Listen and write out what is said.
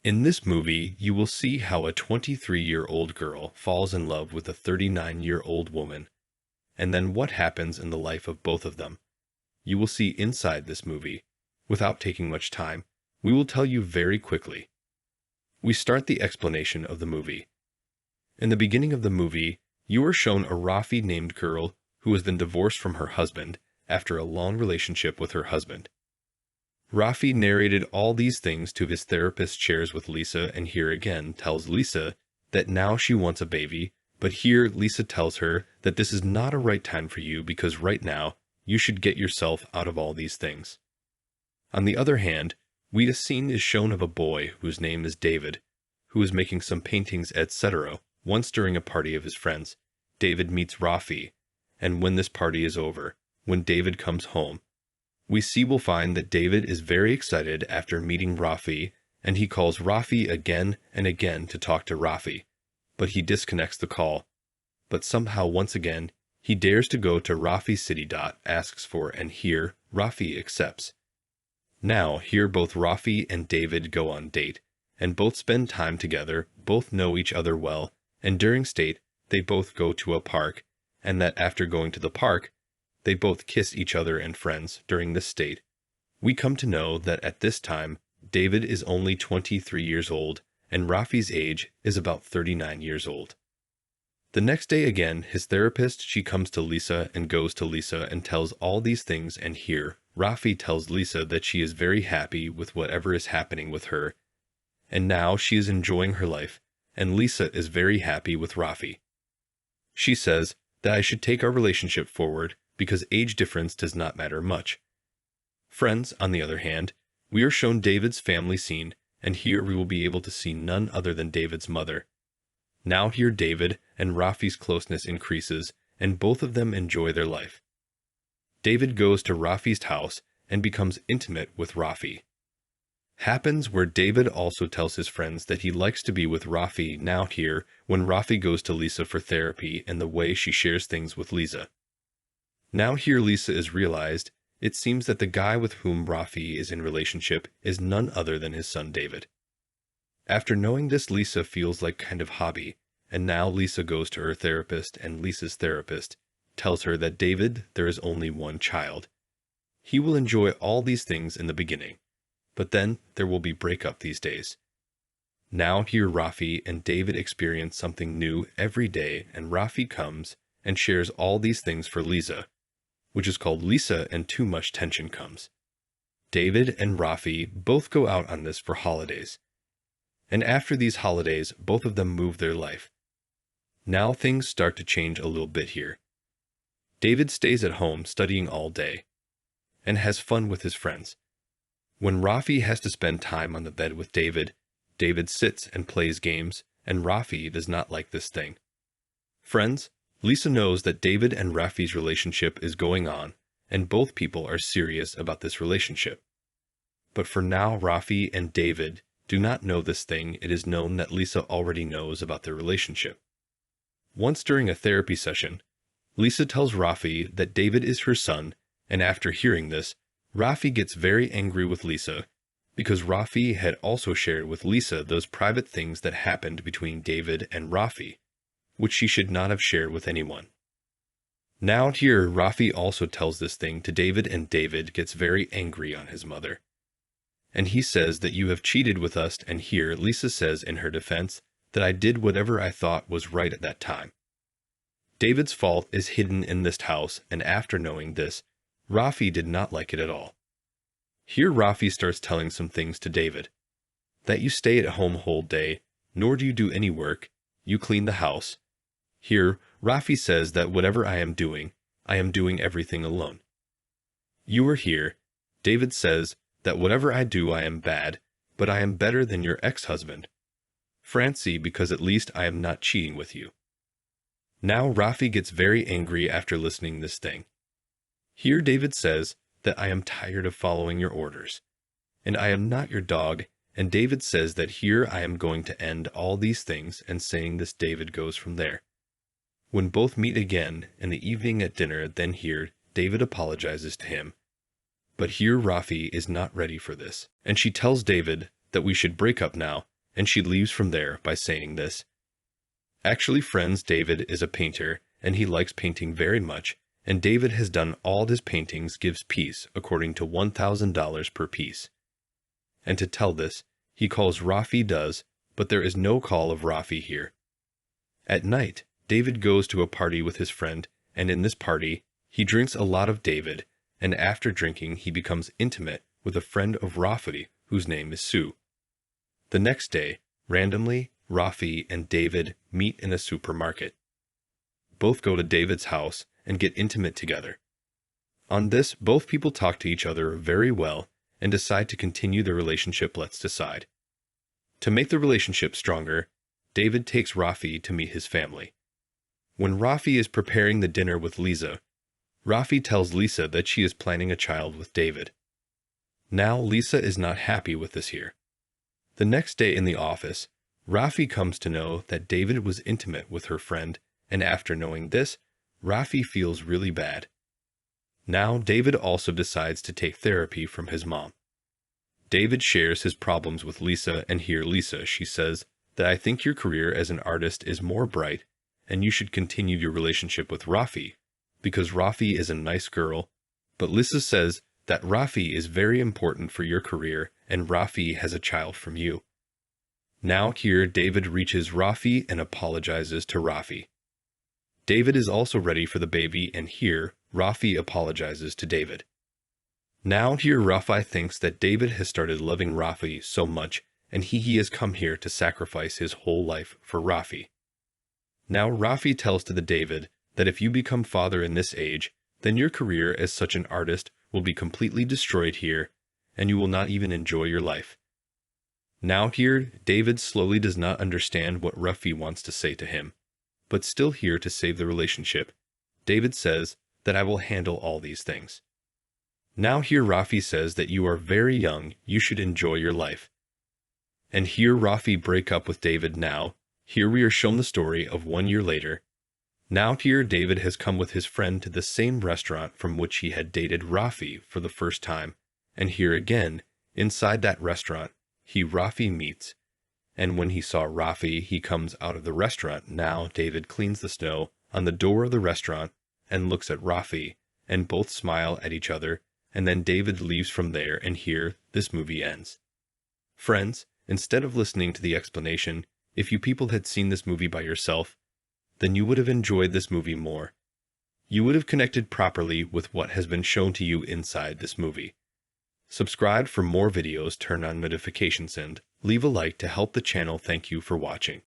In this movie, you will see how a 23-year-old girl falls in love with a 39-year-old woman, and then what happens in the life of both of them. You will see inside this movie. Without taking much time, we will tell you very quickly. We start the explanation of the movie. In the beginning of the movie, you are shown a Rafi named girl who has been divorced from her husband after a long relationship with her husband. Rafi narrated all these things to his therapist shares with Lisa, and here again tells Lisa that now she wants a baby, but here Lisa tells her that this is not a right time for you because right now you should get yourself out of all these things. On the other hand, a scene is shown of a boy whose name is David, who is making some paintings, etc. Once during a party of his friends, David meets Rafi, and when this party is over, when David comes home, we'll find that David is very excited after meeting Rafi, and he calls Rafi again and again to talk to Rafi, but he disconnects the call. But somehow once again, he dares to go to Rafi's city. Asks for, and here Rafi accepts. Now here both Rafi and David go on date, and both spend time together, both know each other well, and during date they both go to a park, and that after going to the park, they both kiss each other and friends during this date. We come to know that at this time, David is only 23 years old, and Rafi's age is about 39 years old. The next day again, his therapist, she comes to Lisa and goes to Lisa and tells all these things, and here, Rafi tells Lisa that she is very happy with whatever is happening with her, and now she is enjoying her life, and Lisa is very happy with Rafi. She says that I should take our relationship forward because age difference does not matter much. Friends, on the other hand, we are shown David's family scene, and here we will be able to see none other than David's mother. Now here David and Rafi's closeness increases, and both of them enjoy their life. David goes to Rafi's house and becomes intimate with Rafi. Happens where David also tells his friends that he likes to be with Rafi now here when Rafi goes to Lisa for therapy and the way she shares things with Lisa. Now here Lisa is realized, it seems that the guy with whom Rafi is in relationship is none other than his son David. After knowing this, Lisa feels like kind of hobby, and now Lisa goes to her therapist, and Lisa's therapist tells her that David, there is only one child. He will enjoy all these things in the beginning, but then there will be breakup these days. Now here Rafi and David experience something new every day, and Rafi comes and shares all these things for Lisa, which is called Lisa and Too Much Tension Comes. David and Rafi both go out on this for holidays. And after these holidays, both of them move their life. Now things start to change a little bit here. David stays at home studying all day and has fun with his friends. When Rafi has to spend time on the bed with David, David sits and plays games, and Rafi does not like this thing. Friends, Lisa knows that David and Rafi's relationship is going on, and both people are serious about this relationship. But for now, Rafi and David do not know this thing. It is known that Lisa already knows about their relationship. Once during a therapy session, Lisa tells Rafi that David is her son, and after hearing this, Rafi gets very angry with Lisa because Rafi had also shared with Lisa those private things that happened between David and Rafi, which she should not have shared with anyone. Now here, Rafi also tells this thing to David, and David gets very angry on his mother. And he says that you have cheated with us, and here Lisa says in her defense that I did whatever I thought was right at that time. David's fault is hidden in this house, and after knowing this, Rafi did not like it at all. Here Rafi starts telling some things to David. That you stay at home whole day, nor do you do any work, you clean the house. Here, Rafi says that whatever I am doing everything alone. You are here. David says that whatever I do I am bad, but I am better than your ex-husband, Francie, because at least I am not cheating with you. Now Rafi gets very angry after listening this thing. Here David says that I am tired of following your orders, and I am not your dog, and David says that here I am going to end all these things, and saying this David goes from there. When both meet again in the evening at dinner, then here David apologizes to him. But here Rafi is not ready for this, and she tells David that we should break up now and she leaves from there by saying this. Actually, friends, David is a painter, and he likes painting very much, and David has done all his paintings gives peace according to $1,000 per piece. And to tell this, he calls Rafi does, but there is no call of Rafi here. At night, David goes to a party with his friend, and in this party, he drinks a lot of David, and after drinking he becomes intimate with a friend of Rafi whose name is Sue. The next day, randomly, Rafi and David meet in a supermarket. Both go to David's house and get intimate together. On this, both people talk to each other very well and decide to continue the relationship. Let's decide. To make the relationship stronger, David takes Rafi to meet his family. When Rafi is preparing the dinner with Lisa, Rafi tells Lisa that she is planning a child with David. Now Lisa is not happy with this here. The next day in the office, Rafi comes to know that David was intimate with her friend, and after knowing this, Rafi feels really bad. Now David also decides to take therapy from his mom. David shares his problems with Lisa, and here Lisa, she says that I think your career as an artist is more bright, and you should continue your relationship with Rafi, because Rafi is a nice girl, but Lisa says that Rafi is very important for your career and Rafi has a child from you. Now here David reaches Rafi and apologizes to Rafi. David is also ready for the baby, and here Rafi apologizes to David. Now here Rafi thinks that David has started loving Rafi so much, and he has come here to sacrifice his whole life for Rafi. Now Rafi tells to the David that if you become father in this age, then your career as such an artist will be completely destroyed here, and you will not even enjoy your life. Now here, David slowly does not understand what Rafi wants to say to him, but still here to save the relationship, David says that I will handle all these things. Now here Rafi says that you are very young, you should enjoy your life. And here Rafi break up with David now. Here we are shown the story of 1 year later. Now here David has come with his friend to the same restaurant from which he had dated Rafi for the first time, and here again, inside that restaurant, Rafi meets, and when he saw Rafi, he comes out of the restaurant. Now David cleans the snow on the door of the restaurant and looks at Rafi, and both smile at each other, and then David leaves from there, and here this movie ends. Friends, instead of listening to the explanation, if you people had seen this movie by yourself, then you would have enjoyed this movie more. You would have connected properly with what has been shown to you inside this movie. Subscribe for more videos, turn on notifications, and leave a like to help the channel. Thank you for watching.